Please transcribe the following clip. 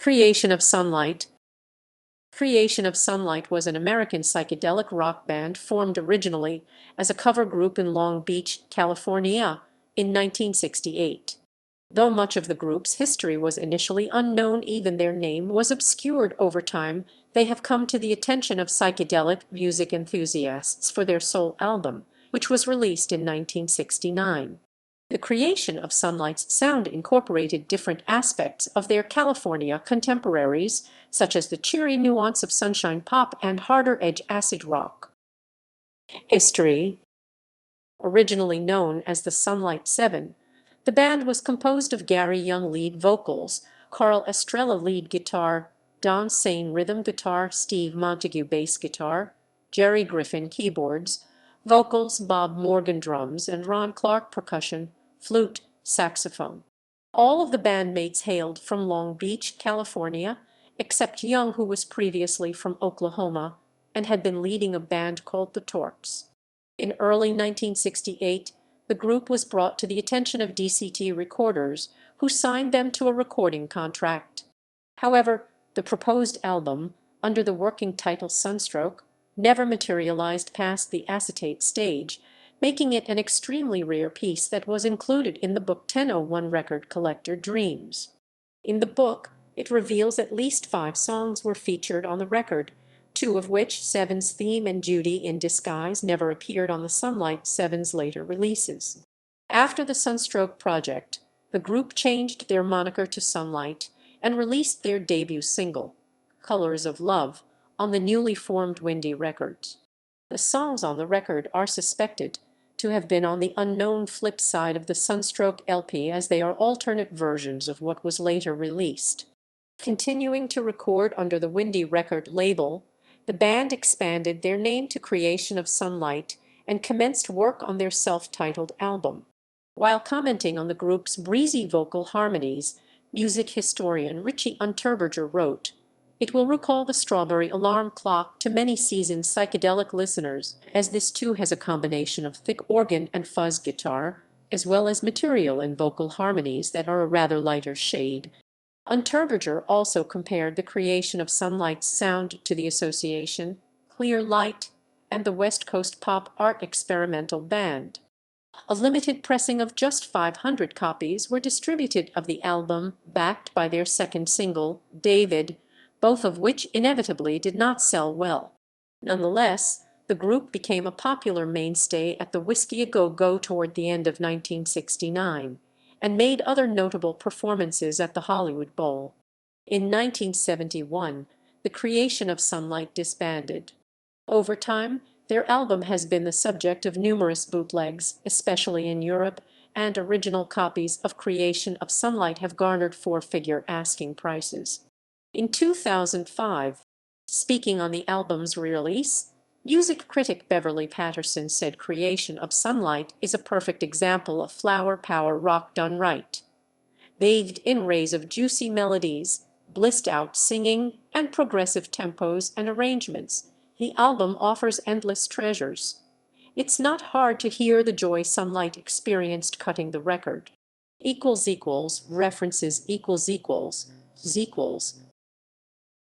Creation of Sunlight. Creation of Sunlight was an American psychedelic rock band formed originally as a cover group in Long Beach, California, in 1968. Though much of the group's history was initially unknown, even their name was obscured over time, they have come to the attention of psychedelic music enthusiasts for their sole album, which was released in 1969. The creation of Sunlight's sound incorporated different aspects of their California contemporaries, such as the cheery nuance of sunshine pop and harder edge acid rock. History. Originally known as the Sunlight Seven, the band was composed of Gary Young lead vocals, Carl Estrella lead guitar, Don Sain rhythm guitar, Steve Montague bass guitar, Jerry Griffin keyboards, vocals, Bob Morgan drums, and Ron Clark percussion, flute, saxophone. All of the bandmates hailed from Long Beach, California, except Young, who was previously from Oklahoma and had been leading a band called the Torps. In early 1968, the group was brought to the attention of DCT Recorders, who signed them to a recording contract. However, the proposed album, under the working title Sunstroke, never materialized past the acetate stage, making it an extremely rare piece that was included in the book 1001 record collector Dreams. In the book, it reveals at least 5 songs were featured on the record, 2 of which, Seven's Theme and Judy in Disguise, never appeared on the Sunlight Seven's later releases. After the Sunstroke project, the group changed their moniker to Sunlight and released their debut single, Colors of Love, on the newly formed Windy Records. The songs on the record are suspected to have been on the unknown flip side of the Sunstroke LP, as they are alternate versions of what was later released. Continuing to record under the Windy Record label, the band expanded their name to Creation of Sunlight and commenced work on their self-titled album. While commenting on the group's breezy vocal harmonies, music historian Richie Unterberger wrote, "It will recall the Strawberry Alarm Clock to many seasoned psychedelic listeners, as this too has a combination of thick organ and fuzz guitar, as well as material and vocal harmonies that are a rather lighter shade." Unterberger also compared the Creation of Sunlight's sound to the Association, Clear Light, and the West Coast pop art experimental band. A limited pressing of just 500 copies were distributed of the album, backed by their second single, David, both of which inevitably did not sell well. Nonetheless, the group became a popular mainstay at the Whiskey A Go Go toward the end of 1969, and made other notable performances at the Hollywood Bowl. In 1971, the Creation of Sunlight disbanded. Over time, their album has been the subject of numerous bootlegs, especially in Europe, and original copies of Creation of Sunlight have garnered 4-figure asking prices. In 2005, speaking on the album's re-release, music critic Beverly Patterson said Creation of Sunlight is a perfect example of flower power rock done right. Bathed in rays of juicy melodies, blissed-out singing, and progressive tempos and arrangements, the album offers endless treasures. It's not hard to hear the joy Sunlight experienced cutting the record. == References ==